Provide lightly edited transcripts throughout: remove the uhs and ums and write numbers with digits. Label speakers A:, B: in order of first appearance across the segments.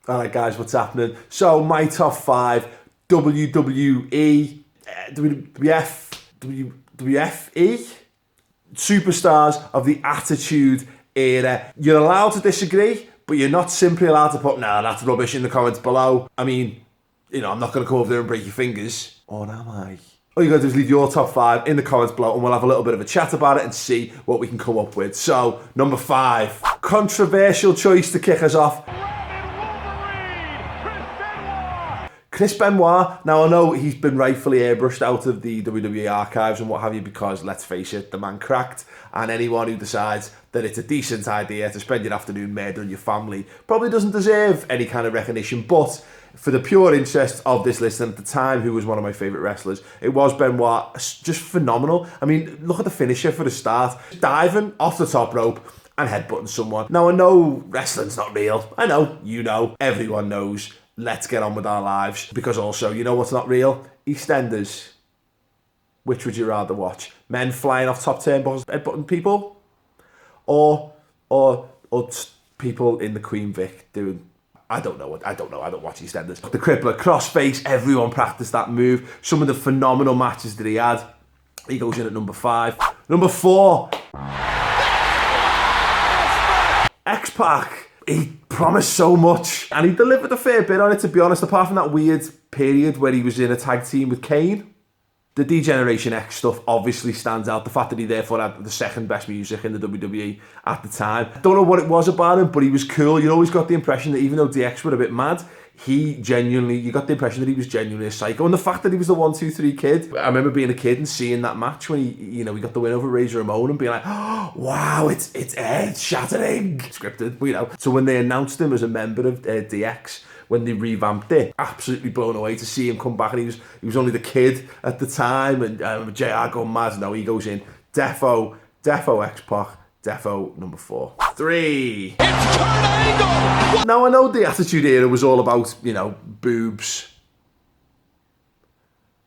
A: Alright guys, what's happening? So my top 5 WWE, WWFE superstars of the Attitude Era. You're allowed to disagree, but you're not simply allowed to put, nah, that's rubbish in the comments below. I mean, you know, I'm not going to come over there and break your fingers. Or am I? All you got to do is leave your top 5 in the comments below and we'll have a little bit of a chat about it and see what we can come up with. So, number 5. Controversial choice to kick us off. Chris Benoit. Now, I know he's been rightfully airbrushed out of the WWE archives and what have you because, let's face it, the man cracked. And anyone who decides that it's a decent idea to spend your afternoon murdering your family probably doesn't deserve any kind of recognition. But for the pure interest of this list, and at the time, who was one of my favourite wrestlers, it was Benoit. Just phenomenal. I mean, look at the finisher for the start. Diving off the top rope and headbutting someone. Now, I know wrestling's not real. I know, you know, everyone knows. Let's get on with our lives. Because also, you know what's not real? EastEnders. Which would you rather watch? Men flying off top turnbuckles, headbutting people? Or people in the Queen Vic doing... I don't know. I don't watch EastEnders. The crippler, crossface, everyone practiced that move. Some of the phenomenal matches that he had. He goes in at number 5. Number 4. XPac. He promised so much and he delivered a fair bit on it, to be honest, apart from that weird period where he was in a tag team with Kane. The D-Generation X stuff obviously stands out. The fact that he therefore had the second best music in the WWE at the time. Don't know what it was about him, but he was cool. You always got the impression that even though DX were a bit mad, you got the impression that he was genuinely a psycho. And the fact that he was the 1-2-3 kid. I remember being a kid and seeing that match when he got the win over Razor Ramon and being like, oh, wow, it's earth-shattering. Scripted, you know. So when they announced him as a member of DX, when they revamped it, absolutely blown away to see him come back. And he was only the kid at the time. And JR going mad. No, he goes in. Defo X-Pac. Defo number 4. 3. It's Kurt Angle! Now I know the Attitude Era was all about, you know, boobs.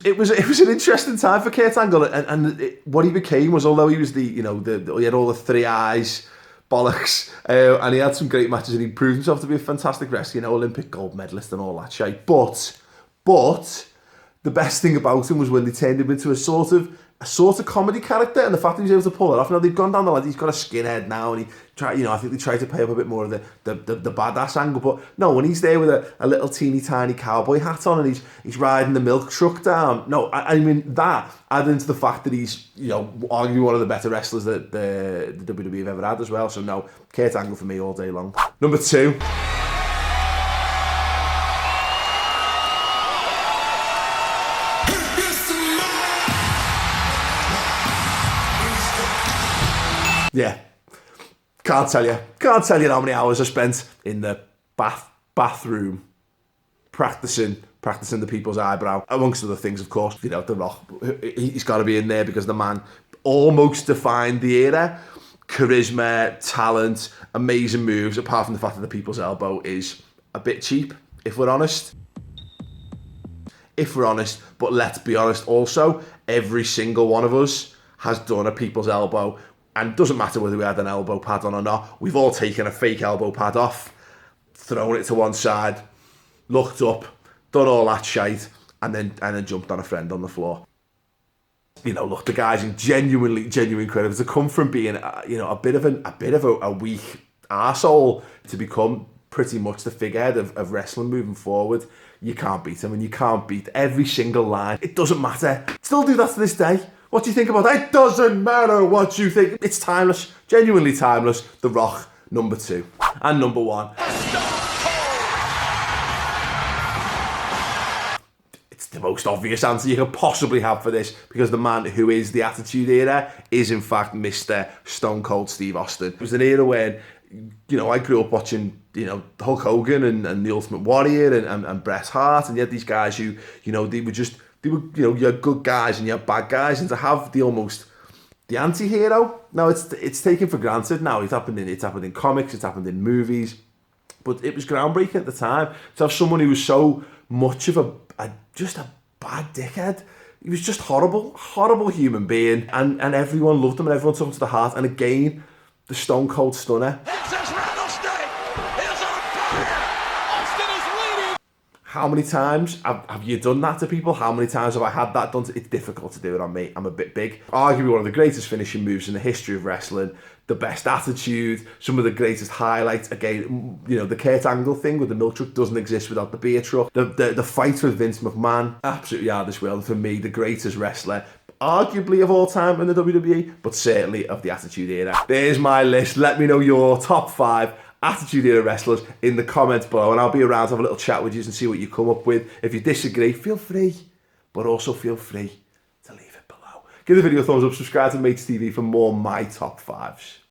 A: It was an interesting time for Kurt Angle, and what he became was, although he was he had all the 3 eyes bollocks, and he had some great matches, and he proved himself to be a fantastic wrestler, you know, Olympic gold medalist and all that shit. But the best thing about him was when they turned him into a sort of comedy character, and the fact that he was able to pull it off. Now they've gone down the line, he's got a skinhead now, and I think they tried to pay up a bit more of the badass angle, but no, when he's there with a little teeny tiny cowboy hat on and he's riding the milk truck down, no, I mean, that added into the fact that he's, you know, arguably one of the better wrestlers that the WWE have ever had as well. So no, Kurt Angle for me all day long. Number 2. Yeah, can't tell you how many hours I spent in the bathroom practicing the people's eyebrow, amongst other things, of course. You know, The Rock, he's got to be in there because the man almost defined the era. Charisma, talent, amazing moves, apart from the fact that the people's elbow is a bit cheap, if we're honest. But let's be honest also, every single one of us has done a people's elbow. And it doesn't matter whether we had an elbow pad on or not. We've all taken a fake elbow pad off, thrown it to one side, looked up, done all that shite, and then jumped on a friend on the floor. You know, look, the guy's genuine credit to come from being, a bit of a weak arsehole to become pretty much the figurehead of wrestling moving forward. You can't beat him, and you can't beat every single line. It doesn't matter. Still do that to this day. What do you think about that? It doesn't matter what you think. It's timeless, genuinely timeless. The Rock, number 2. And number 1. It's the most obvious answer you could possibly have for this, because the man who is the Attitude Era is in fact Mr. Stone Cold Steve Austin. It was an era when, you know, I grew up watching, you know, Hulk Hogan and the Ultimate Warrior and Bret Hart, and you had these guys who, you know, you had good guys and you had bad guys, and to have the anti-hero, now it's taken for granted now. It's happened in comics, it's happened in movies, but it was groundbreaking at the time to have someone who was so much of just a bad dickhead. He was just horrible human being, and everyone loved him and everyone took him to the heart. And again, the Stone Cold Stunner. Texas Rattlesnake is on fire! Austin How many times have you done that to people? How many times have I had that done? It's difficult to do it on me. I'm a bit big. Arguably one of the greatest finishing moves in the history of wrestling. The best attitude, some of the greatest highlights. Again, you know, the Kurt Angle thing with the milk truck doesn't exist without the beer truck. The fight with Vince McMahon, absolutely out of this world. For me, the greatest wrestler, arguably of all time in the WWE, but certainly of the Attitude Era. There's my list. Let me know your top 5 Attitude Era wrestlers in the comments below, and I'll be around to have a little chat with you and see what you come up with. If you disagree, feel free, but also feel free to leave it below. Give the video a thumbs up, subscribe to Maych TV for more My Top 5s.